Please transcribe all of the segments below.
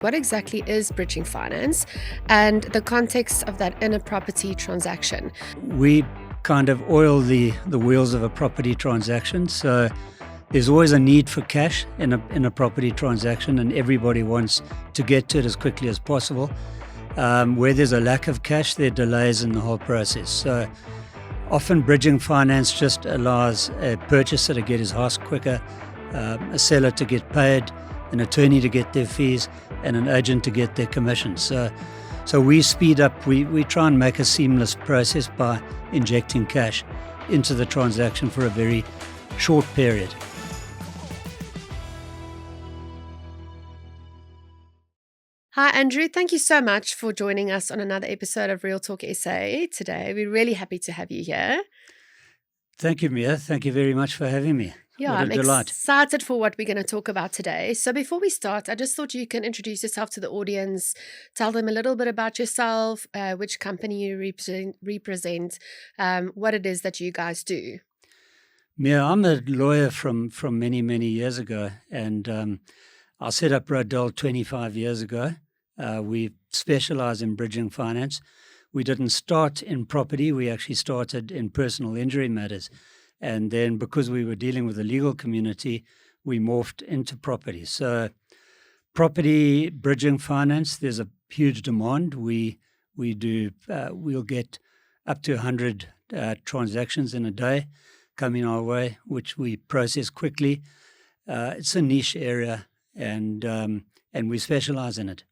What exactly is bridging finance and the context of that in a property transaction? We kind of oil the wheels of a property transaction. So there's always a need for cash in a property transaction, and everybody wants to get to it as quickly as possible. Where there's a lack of cash, there are delays in the whole process. So often bridging finance just allows a purchaser to get his house quicker, a seller to get paid, an attorney to get their fees, and an agent to get their commissions. So we speed up, we try and make a seamless process by injecting cash into the transaction for a very short period. Hi, Andrew. Thank you so much for joining us on another episode of Real Talk SA today. We're really happy to have you here. Thank you, Mia. Thank you very much for having me. Yeah, What a I'm delight. excited for what we're going to talk about today. So before we start, I just thought you can introduce yourself to the audience, tell them a little bit about yourself, which company you represent, what it is that you guys do. Mia, I'm a lawyer from many, many years ago, and I set up Rodell 25 years ago. We specialize in bridging finance. We didn't start in property. We actually started in personal injury matters. And then because we were dealing with the legal community, we morphed into property. So property bridging finance, there's a huge demand. We'll get up to 100 transactions in a day coming our way, which we process quickly. It's a niche area, and we specialize in it.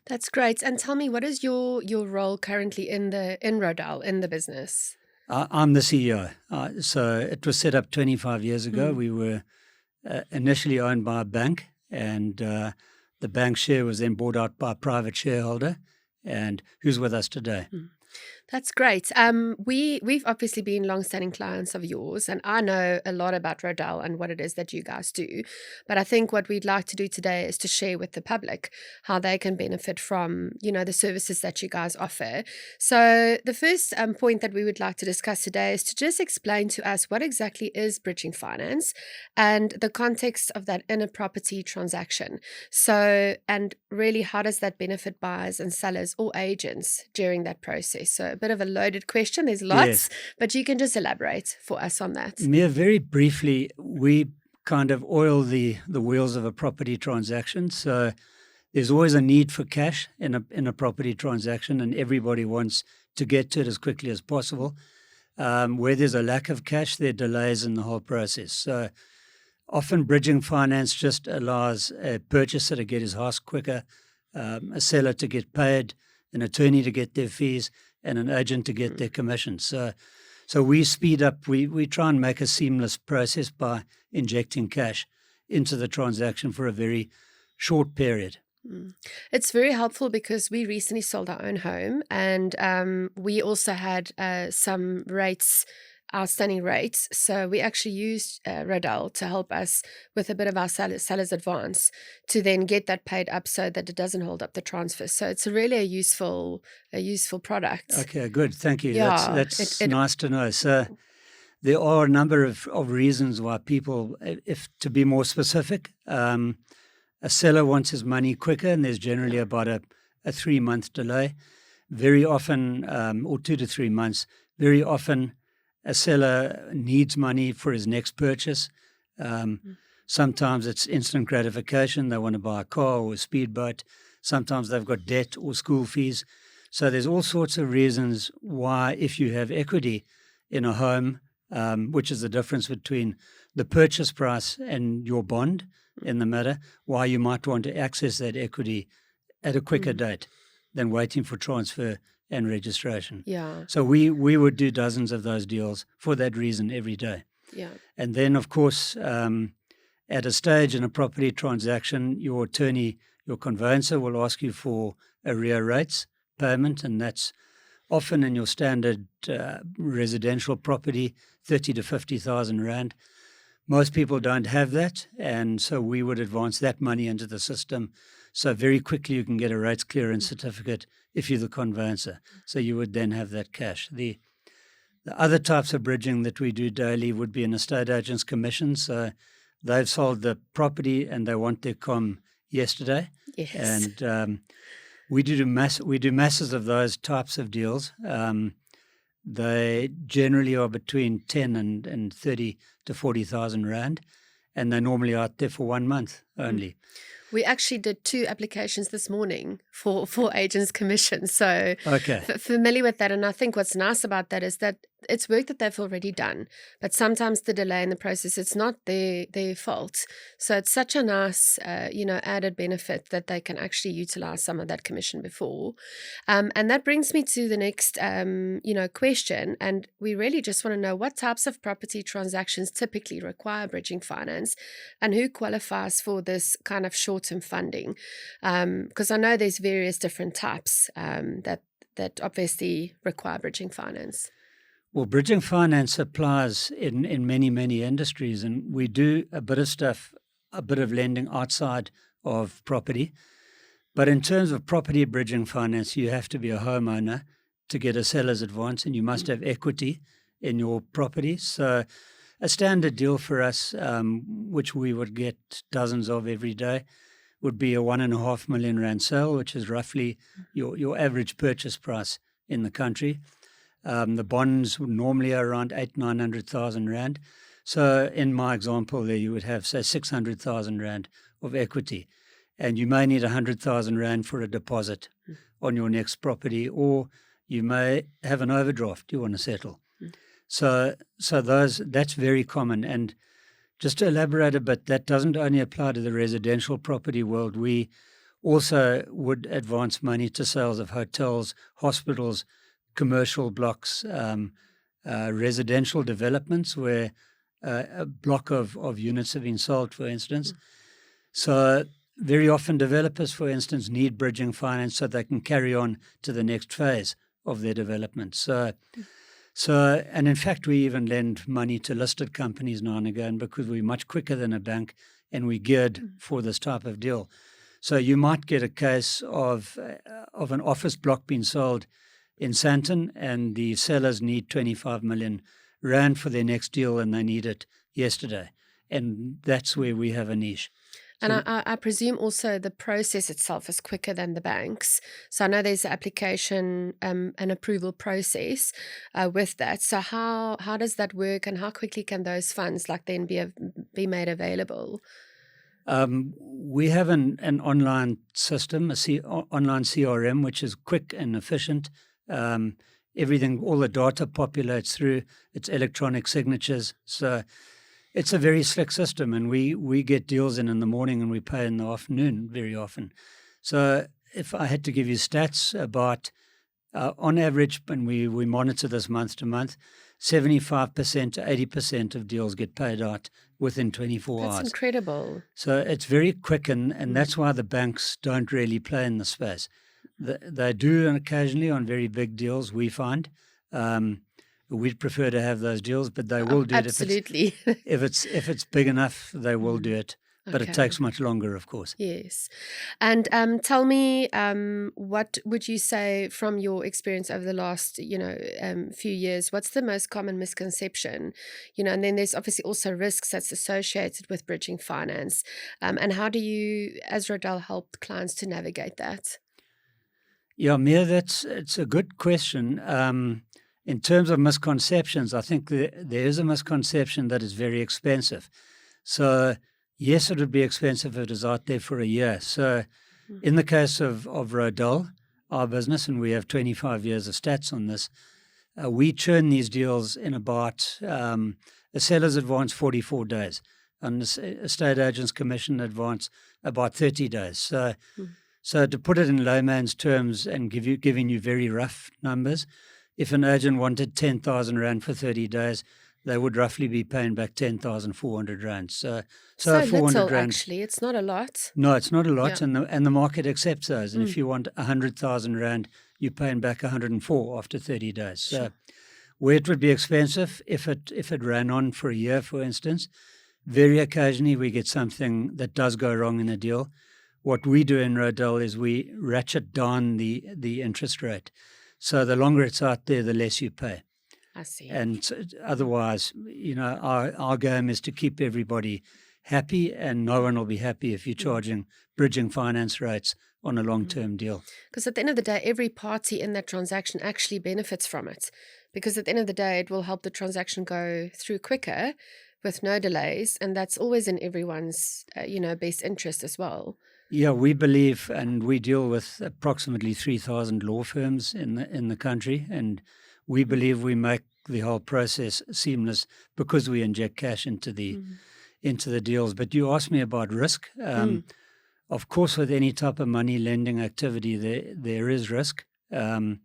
That's great. And tell me, what is your role currently in Rodell, in the business? I'm the CEO. So it was set up 25 years ago. We were initially owned by a bank, and the bank share was then bought out by a private shareholder, and who's with us today. That's great. We've obviously been long-standing clients of yours, and I know a lot about Rodell and what it is that you guys do. But I think what we'd like to do today is to share with the public how they can benefit from, the services that you guys offer. So the first point that we would like to discuss today is to just explain to us what exactly is bridging finance and the context of that in a property transaction. So, and really, how does that benefit buyers and sellers or agents during that process? So a bit of a loaded question. There's lots, Yes. but you can just elaborate for us on that. Mia, very briefly, we kind of oil the wheels of a property transaction. So there's always a need for cash in a property transaction, and everybody wants to get to it as quickly as possible. Where there's a lack of cash, there are delays in the whole process. So often bridging finance just allows a purchaser to get his house quicker, a seller to get paid, an attorney to get their fees, and an agent to get their commissions. So we speed up, we try and make a seamless process by injecting cash into the transaction for a very short period. It's very helpful because we recently sold our own home, and we also had some outstanding rates. So we actually used Rodell to help us with a bit of our seller's advance to then get that paid up so that it doesn't hold up the transfer. So it's really a useful product. Okay, good. Thank you. Yeah, That's nice to know. So there are a number of reasons why people, if to be more specific, a seller wants his money quicker, and there's generally about a 3-month delay. Very often, or 2 to 3 months, very often a seller needs money for his next purchase. Sometimes it's instant gratification. They want to buy a car or a speedboat. Sometimes they've got debt or school fees. So there's all sorts of reasons why, if you have equity in a home, which is the difference between the purchase price and your bond in the matter, why you might want to access that equity at a quicker date than waiting for transfer and registration. Yeah. So we would do dozens of those deals for that reason every day. Yeah. And then, of course, at a stage in a property transaction, your attorney, your conveyancer will ask you for arrear rates payment, and that's often in your standard residential property, 30 to 50,000 rand. Most people don't have that, and so we would advance that money into the system. So very quickly you can get a rates clearance certificate if you're the conveyancer. So you would then have that cash. The other types of bridging that we do daily would be an estate agent's commission. So they've sold the property and they want their yesterday, Yes. and we do masses of those types of deals. They generally are between 10 and 30 to 40,000 rand, and they're normally out there for 1 month only. We actually did 2 applications this morning for agents commission, so Okay. familiar with that. And I think what's nice about that is that it's work that they've already done, but sometimes the delay in the process, it's not their fault. So it's such a nice, added benefit that they can actually utilize some of that commission before. And that brings me to the next, question. And we really just want to know what types of property transactions typically require bridging finance and who qualifies for this kind of short-term funding. Because I know there's various different types that obviously require bridging finance. Well, bridging finance applies in many, many industries, and we do a bit of stuff, a bit of lending outside of property. But in terms of property bridging finance, you have to be a homeowner to get a seller's advance, and you must have equity in your property. So a standard deal for us, which we would get dozens of every day, would be a 1.5 million rand sale, which is roughly your average purchase price in the country. The bonds would normally are around 800,000-900,000 rand. So in my example there, you would have, say, 600,000 rand of equity. And you may need 100,000 rand for a deposit on your next property, or you may have an overdraft you want to settle. So that's very common. And just to elaborate a bit, that doesn't only apply to the residential property world. We also would advance money to sales of hotels, hospitals, commercial blocks, residential developments where a block of units have been sold, for instance. So very often developers, for instance, need bridging finance so they can carry on to the next phase of their development. So, and in fact, we even lend money to listed companies now and again because we're much quicker than a bank and we're geared for this type of deal. So you might get a case of an office block being sold in Sandton, and the sellers need 25 million rand for their next deal, and they need it yesterday. And that's where we have a niche. And I presume also the process itself is quicker than the banks. So I know there's an application and approval process with that. So how does that work, and how quickly can those funds then be made available? We have an online system, online CRM, which is quick and efficient. Everything, all the data populates through. It's electronic signatures. So it's a very slick system, and we get deals in the morning and we pay in the afternoon very often. So if I had to give you stats about, on average, and we monitor this month to month, 75% to 80% of deals get paid out within 24 hours. That's incredible. So it's very quick, and that's why the banks don't really play in the space. They do occasionally on very big deals, we find. We'd prefer to have those deals, but they will do it. Absolutely. If it's big enough, they will do it. But it takes much longer, of course. Yes. And tell me, what would you say from your experience over the last, few years, what's the most common misconception? And then there's obviously also risks that's associated with bridging finance. And how do you, as Rodel, help clients to navigate that? Yeah, Mia, it's a good question. In terms of misconceptions, I think there is a misconception that it's very expensive. So yes, it would be expensive if it is out there for a year. So in the case of Rodel, our business, and we have 25 years of stats on this, we churn these deals in about a seller's advance 44 days, and the estate agent's commission advance about 30 days. So to put it in layman's terms and giving you very rough numbers, if an agent wanted 10,000 rand for 30 days, they would roughly be paying back 10,400 rand. So 400 little, rand. Actually, it's not a lot. No, it's not a lot, Yeah. and the market accepts those. And if you want 100,000 rand, you're paying back 104 after 30 days. So Sure. where it would be expensive, if it ran on for a year, for instance, very occasionally we get something that does go wrong in a deal. What we do in Rodel is we ratchet down the interest rate. So the longer it's out there, the less you pay. I see. And otherwise, our game is to keep everybody happy, and no one will be happy if you're charging bridging finance rates on a long-term deal. Because at the end of the day, every party in that transaction actually benefits from it. Because at the end of the day, it will help the transaction go through quicker with no delays. And that's always in everyone's, best interest as well. Yeah, we believe, and we deal with approximately 3,000 law firms in the country, and we believe we make the whole process seamless because we inject cash into the deals. But you asked me about risk. Of course, with any type of money lending activity, there is risk, and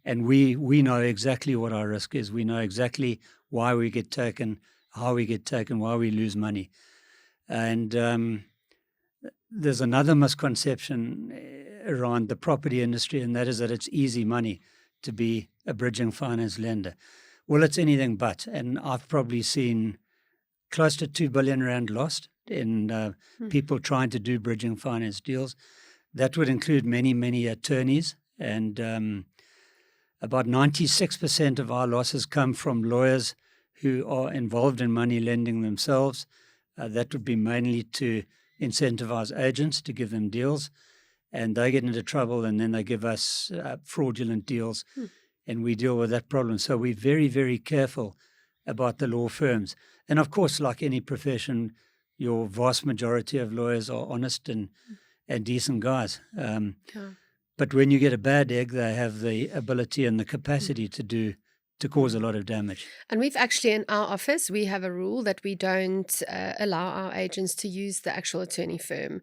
we know exactly what our risk is. We know exactly why we get taken, how we get taken, why we lose money, and there's another misconception around the property industry, and that is that it's easy money to be a bridging finance lender. Well, it's anything but, and I've probably seen close to 2 billion rand lost in people trying to do bridging finance deals. That would include many, many attorneys, and about 96% of our losses come from lawyers who are involved in money lending themselves. That would be mainly to incentivize agents to give them deals, and they get into trouble, and then they give us fraudulent deals, and we deal with that problem. So we're very, very careful about the law firms. And of course, like any profession, your vast majority of lawyers are honest and decent guys. But when you get a bad egg, they have the ability and the capacity to cause a lot of damage. And we've actually, in our office, we have a rule that we don't allow our agents to use the actual attorney firm.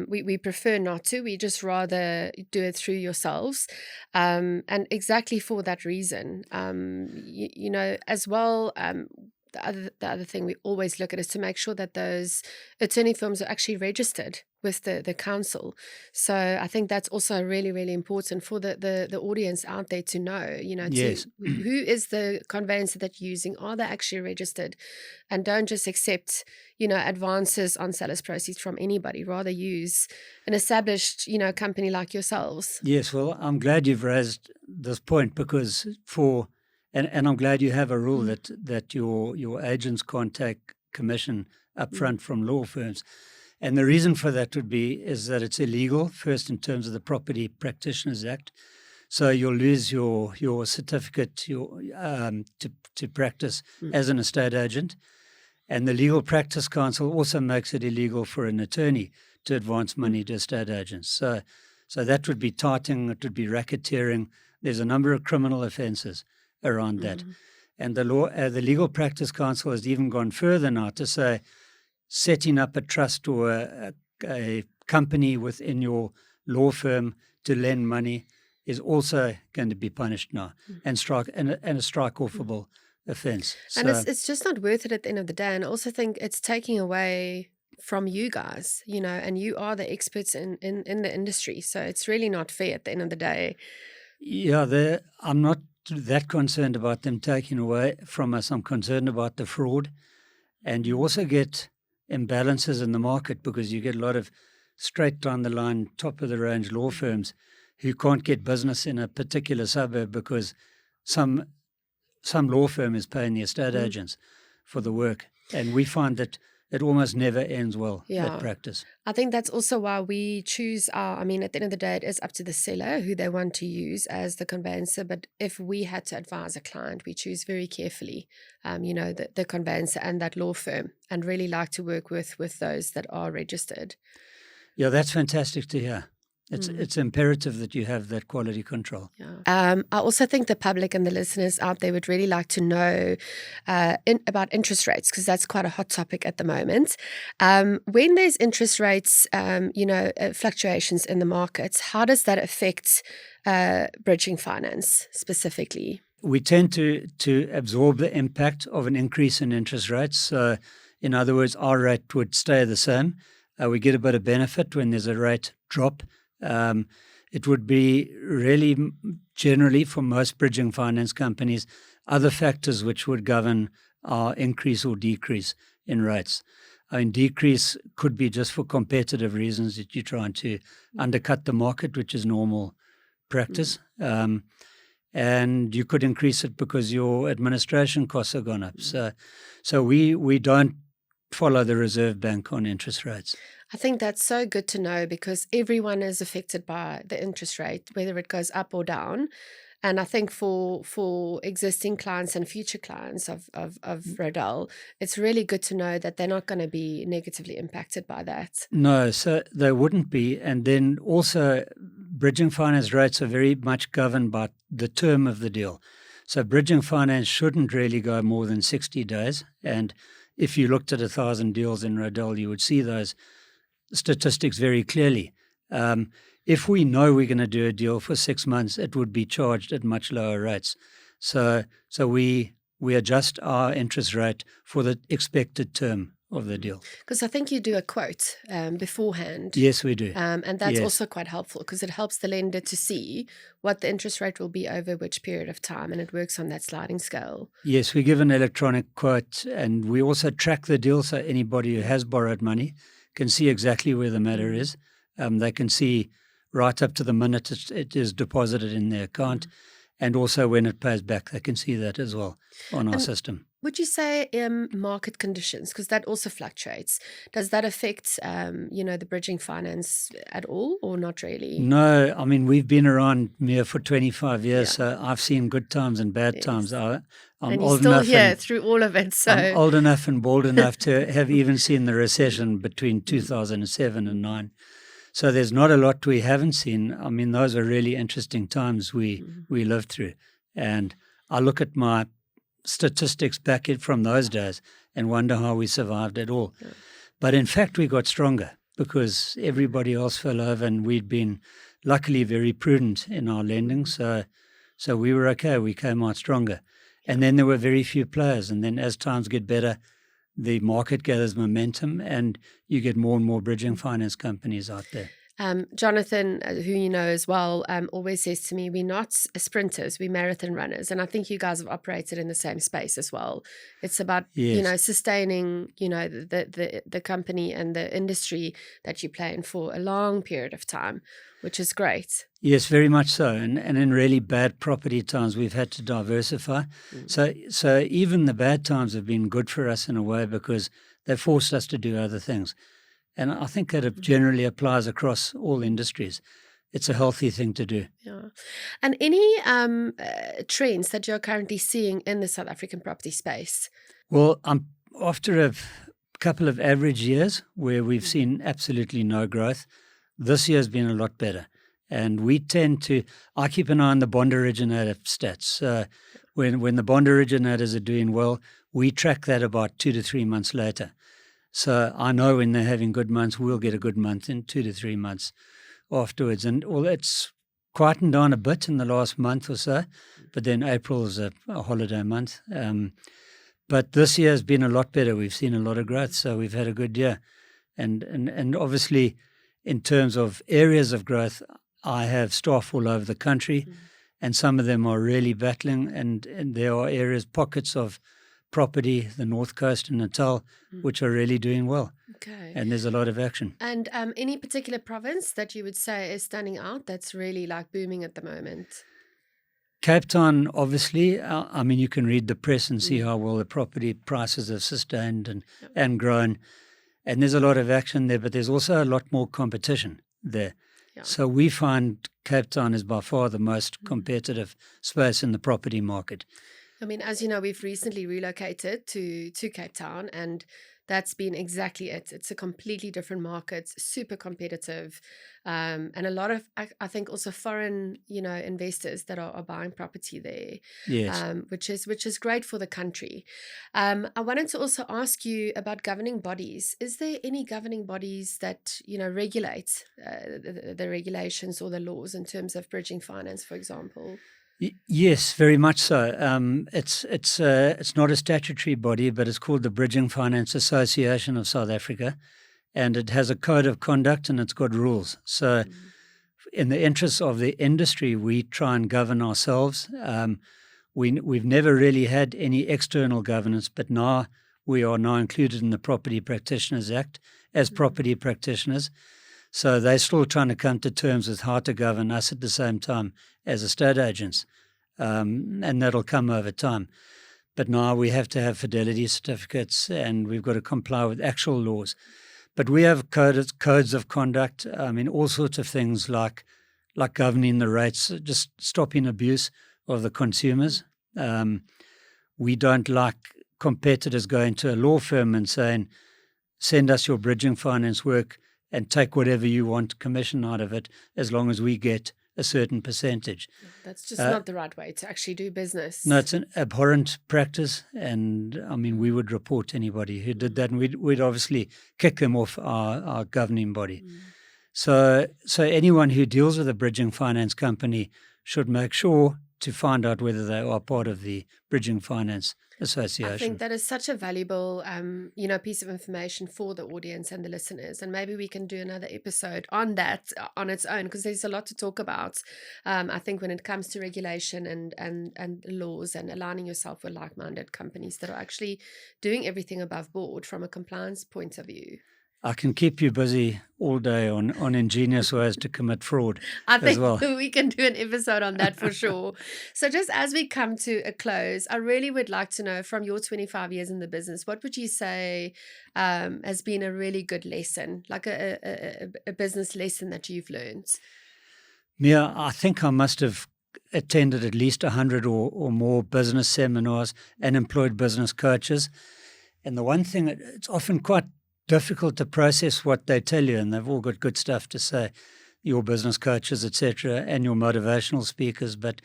We prefer not to. We just rather do it through yourselves. And exactly for that reason, as well, the other thing we always look at is to make sure that those attorney firms are actually registered with the council. So I think that's also really, really important for the audience out there to know, Yes. who is the conveyancer that you're using? Are they actually registered? And don't just accept, advances on seller's proceeds from anybody. Rather use an established, company like yourselves. Yes, well, I'm glad you've raised this point because and I'm glad you have a rule that your agents can't take commission upfront from law firms. And the reason for that is that it's illegal, first in terms of the Property Practitioners Act. So you'll lose your certificate to practice as an estate agent. And the Legal Practice Council also makes it illegal for an attorney to advance money to estate agents. So that would be tarting, it would be racketeering. There's a number of criminal offences around that. And the Legal Practice Council has even gone further now to say setting up a trust or a company within your law firm to lend money is also going to be punished now and a strike-offable offence. And it's just not worth it at the end of the day. And I also think it's taking away from you guys, and you are the experts in the industry. So it's really not fair at the end of the day. Yeah, I'm not that concerned about them taking away from us. I'm concerned about the fraud. And you also get imbalances in the market because you get a lot of straight down the line, top of the range law firms who can't get business in a particular suburb because some law firm is paying the estate agents for the work. And we find that it almost never ends well, that practice. I think that's also why we choose at the end of the day, it is up to the seller who they want to use as the conveyancer. But if we had to advise a client, we choose very carefully, the conveyancer and that law firm, and really like to work with those that are registered. Yeah, that's fantastic to hear. It's imperative that you have that quality control. Yeah. I also think the public and the listeners out there would really like to know about interest rates, because that's quite a hot topic at the moment. When there's interest rates, fluctuations in the markets, how does that affect bridging finance specifically? We tend to absorb the impact of an increase in interest rates. So, in other words, our rate would stay the same. We get a bit of benefit when there's a rate drop. It would be really generally for most bridging finance companies, other factors which would govern our increase or decrease in rates. I mean, decrease could be just for competitive reasons that you're trying to undercut the market, which is normal practice. And you could increase it because your administration costs have gone up. So we don't follow the Reserve Bank on interest rates. I think that's so good to know because everyone is affected by the interest rate, whether it goes up or down. And I think for existing clients and future clients of Rodel, it's really good to know that they're not going to be negatively impacted by that. No, so they wouldn't be. And then also, bridging finance rates are very much governed by the term of the deal. So bridging finance shouldn't really go more than 60 days. And if you looked at 1,000 deals in Rodel, you would see those statistics very clearly. If we know we're going to do a deal for 6 months, it would be charged at much lower rates. So we adjust our interest rate for the expected term of the deal. Because I think you do a quote beforehand. Yes, we do. And that's Yes. also quite helpful because it helps the lender to see what the interest rate will be over which period of time, and it works on that sliding scale. Yes, we give an electronic quote, and we also track the deal so anybody who has borrowed money can see exactly where the matter is. They can see right up to the minute it is deposited in their account, and also when it pays back. They can see that as well on our system. Would you say market conditions, because that also fluctuates, does that affect the bridging finance at all, or not really? No, I mean, we've been around Mia for 25 years, so I've seen good times and bad times. I'm and old you're still enough here through all of it. So I'm old enough and bold enough to have even seen the recession between 2007 and 9. So there's not a lot we haven't seen. I mean, those are really interesting times we lived through. And I look at my statistics back from those days and wonder how we survived at all. Yeah. But in fact, we got stronger because everybody else fell over, and we'd been luckily very prudent in our lending. So we were okay. We came out stronger. And then there were very few players. And then as times get better, the market gathers momentum and you get more and more bridging finance companies out there. Jonathan, who you know as well, always says to me, we're not sprinters, we're marathon runners. And I think you guys have operated in the same space as well. It's about, sustaining, the company and the industry that you play in for a long period of time, which is great. Yes, very much so. And in really bad property times, we've had to diversify. So even the bad times have been good for us in a way because they forced us to do other things. And I think that it generally applies across all industries. It's a healthy thing to do. Yeah. And any trends that you're currently seeing in the South African property space? Well, after a couple of average years where we've seen absolutely no growth, this year has been a lot better. And we tend to – I keep an eye on the bond originator stats. When the bond originators are doing well, we track that about 2 to 3 months later. So I know when they're having good months, we'll get a good month in 2 to 3 months afterwards. And it's quietened down a bit in the last month or so, but then April is a holiday month. But this year has been a lot better. We've seen a lot of growth, so we've had a good year. And obviously, in terms of areas of growth, I have staff all over the country, and some of them are really battling, and there are areas, pockets of property, the North Coast and Natal, which are really doing well. Okay. And there's a lot of action. And any particular province that you would say is standing out that's really like booming at the moment? Cape Town, obviously. I mean, you can read the press and see how well the property prices have sustained and grown. And there's a lot of action there, but there's also a lot more competition there. Yeah. So we find Cape Town is by far the most competitive space in the property market. I mean, as you know, we've recently relocated to Cape Town, and that's been exactly it. It's a completely different market, super competitive, and a lot of, I think, also foreign, investors that are buying property there. Yes. Which is great for the country. I wanted to also ask you about governing bodies. Is there any governing bodies that regulate the regulations or the laws in terms of bridging finance, for example? Yes, very much so. It's not a statutory body, but it's called the Bridging Finance Association of South Africa, and it has a code of conduct and it's got rules. So in the interests of the industry, we try and govern ourselves. We've never really had any external governance, but now we are now included in the Property Practitioners Act as property practitioners. So they're still trying to come to terms with how to govern us at the same time as estate agents, and that'll come over time. but now we have to have fidelity certificates and we've got to comply with actual laws. But we have codes of conduct, all sorts of things like governing the rates, just stopping abuse of the consumers. We don't like competitors going to a law firm and saying, send us your bridging finance work and take whatever you want commission out of it as long as we get a certain percentage. That's just not the right way to actually do business. No, it's an abhorrent practice, and we would report anybody who did that, and we'd obviously kick them off our governing body. So anyone who deals with a bridging finance company should make sure to find out whether they are part of the Bridging Finance Association. I think that is such a valuable, piece of information for the audience and the listeners. And maybe we can do another episode on that on its own, because there's a lot to talk about. I think when it comes to regulation and laws and aligning yourself with like-minded companies that are actually doing everything above board from a compliance point of view. I can keep you busy all day on ingenious ways to commit fraud I think as well. we can do an episode on that for sure. So just as we come to a close, I really would like to know, from your 25 years in the business, what would you say has been a really good lesson, like a business lesson that you've learned? Mia, I think I must have attended at least 100 or more business seminars and employed business coaches. And the one thing, it's often quite difficult to process what they tell you, and they've all got good stuff to say, your business coaches, etc., and your motivational speakers. But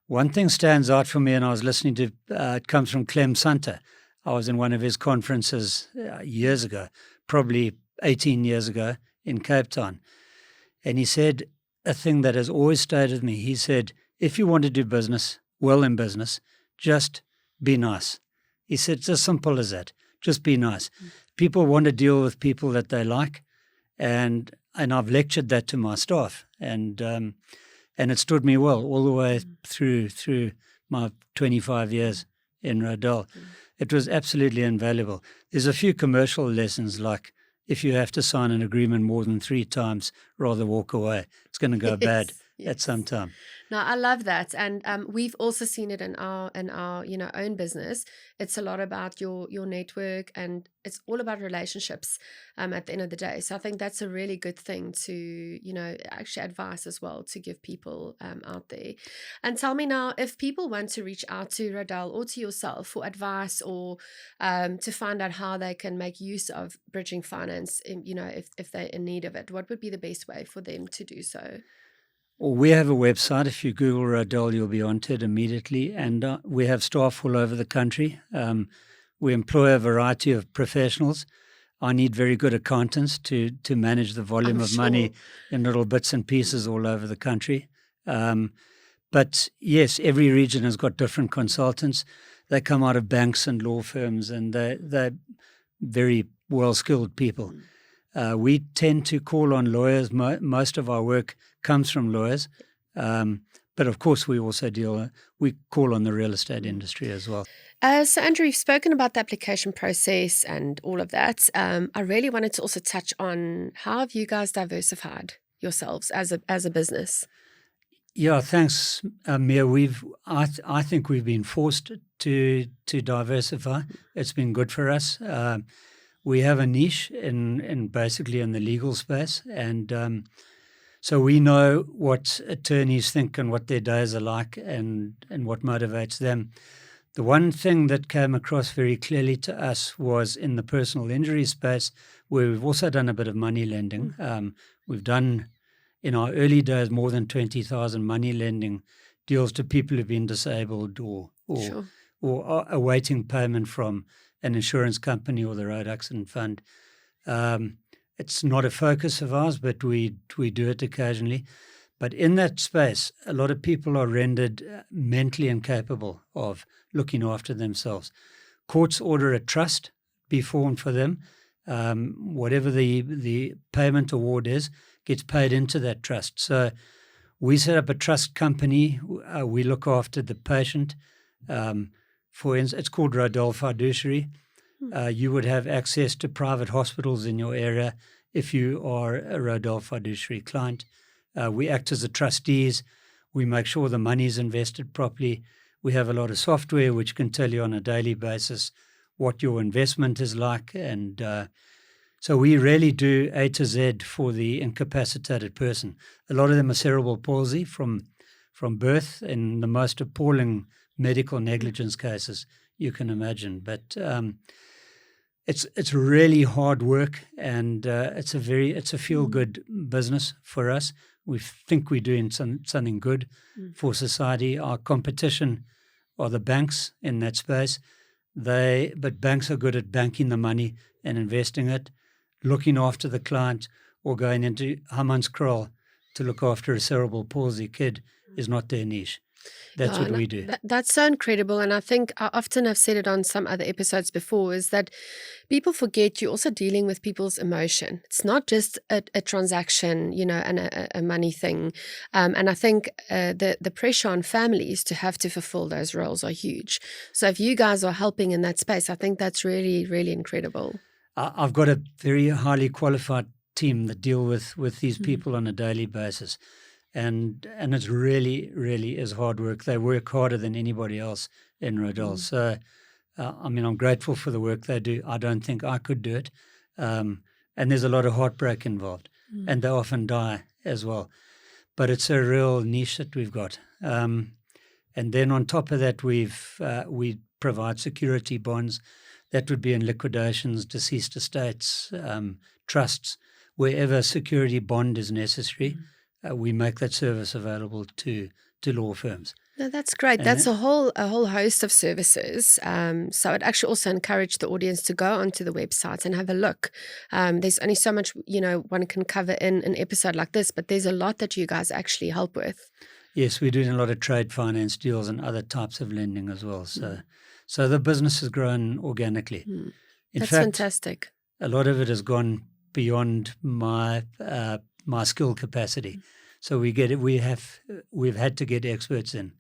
one thing stands out for me, and I was listening to, it comes from Clem Sunter. I was in one of his conferences years ago, probably 18 years ago in Cape Town. And he said a thing that has always stayed with me. He said, if you want to do business, well in business, just be nice. He said, it's as simple as that. Just be nice. People want to deal with people that they like, and I've lectured that to my staff, and it stood me well all the way through my 25 years in Rodel. It was absolutely invaluable. There's a few commercial lessons, like if you have to sign an agreement more than 3 times, rather walk away. It's going to go bad at some time. No, I love that, and we've also seen it in our own business. It's a lot about your network, and it's all about relationships at the end of the day. So I think that's a really good thing to actually advise as well to give people out there. And tell me now, if people want to reach out to Rodel or to yourself for advice or to find out how they can make use of bridging finance, if they're in need of it, what would be the best way for them to do so? Well, we have a website. If you Google Rodel, you'll be onto it immediately. And we have staff all over the country. We employ a variety of professionals. I need very good accountants to manage the volume of money in little bits and pieces all over the country. But yes, every region has got different consultants. They come out of banks and law firms, and they're very well-skilled people. We tend to call on lawyers. Most of our work comes from lawyers. But of course, we also we call on the real estate industry as well. So Andrew, you've spoken about the application process and all of that. I really wanted to also touch on, how have you guys diversified yourselves as a business? Yeah, thanks, Mia. I think we've been forced to diversify. It's been good for us. We have a niche in basically in the legal space, and so we know what attorneys think and what their days are like, and what motivates them. The one thing that came across very clearly to us was in the personal injury space, where we've also done a bit of money lending. We've done, in our early days, more than 20,000 money lending deals to people who've been disabled or are awaiting payment from an insurance company or the Road Accident Fund. It's not a focus of ours, but we do it occasionally. But in that space, a lot of people are rendered mentally incapable of looking after themselves. Courts order a trust be formed for them. Whatever the payment award is, gets paid into that trust. So we set up a trust company. We look after the patient. For instance, it's called Rodel Fiduciary. You would have access to private hospitals in your area if you are a Rodel Fiduciary client. We act as the trustees. We make sure the money is invested properly. We have a lot of software which can tell you on a daily basis what your investment is like. And so we really do A to Z for the incapacitated person. A lot of them are cerebral palsy from birth, in the most appalling medical negligence cases you can imagine. But it's really hard work, and it's a feel-good business for us. We think we're doing something good for society. Our competition are the banks in that space. But banks are good at banking the money and investing it, looking after the client, or going into Hammanskraal to look after a cerebral palsy kid is not their niche. That's what we do. That's so incredible. And I think I often have said it on some other episodes before, is that people forget you're also dealing with people's emotion. It's not just a transaction, and a money thing. And I think the pressure on families to have to fulfill those roles are huge. So if you guys are helping in that space, I think that's really, really incredible. I've got a very highly qualified team that deal with these people on a daily basis. And it's really, really is hard work. They work harder than anybody else in Rodel. So, I'm grateful for the work they do. I don't think I could do it. And there's a lot of heartbreak involved. And they often die as well. But it's a real niche that we've got. And then on top of that, we provide security bonds. That would be in liquidations, deceased estates, trusts, wherever security bond is necessary. We make that service available to law firms. No, that's great. That's a whole host of services. So I'd actually also encourage the audience to go onto the website and have a look. There's only so much one can cover in an episode like this, but there's a lot that you guys actually help with. Yes, we're doing a lot of trade finance deals and other types of lending as well. So the business has grown organically. In That's fact, fantastic. A lot of it has gone beyond my skill capacity. So we've had to get experts in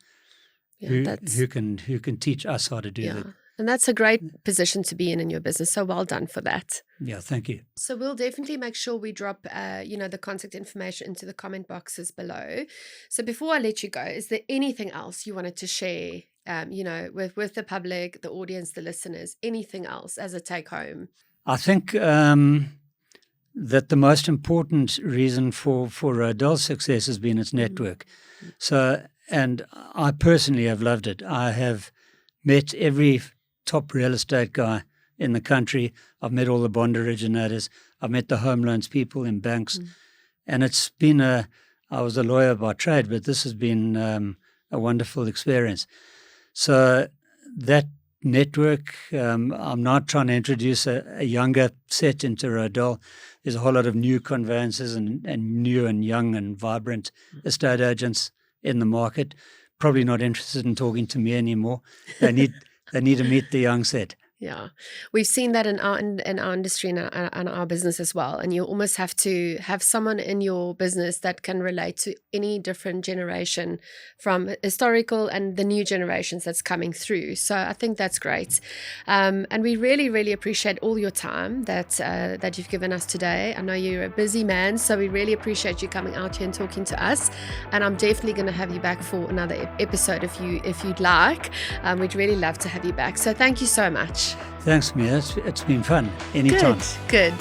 who can teach us how to do that. And that's a great position to be in your business. So well done for that. Yeah, thank you. So we'll definitely make sure we drop the contact information into the comment boxes below. So before I let you go, is there anything else you wanted to share with the public, the audience, the listeners, anything else as a take home? I think that the most important reason for Rodel's success has been its network. So, and I personally have loved it. I have met every top real estate guy in the country. I've met all the bond originators. I've met the home loans people in banks. And it's been I was a lawyer by trade, but this has been a wonderful experience. So that network, I'm not trying to introduce a younger set into Rodel. There's a whole lot of new conveyancers and new and young and vibrant estate agents in the market. Probably not interested in talking to me anymore. They need to meet the young set. Yeah, we've seen that in our industry and our business as well. And you almost have to have someone in your business that can relate to any different generation, from historical and the new generations that's coming through. So I think that's great. And we really, really appreciate all your time that you've given us today. I know you're a busy man, so we really appreciate you coming out here and talking to us. And I'm definitely going to have you back for another episode if you'd like. We'd really love to have you back. So thank you so much. Thanks, Mia. It's been fun. Anytime. Good.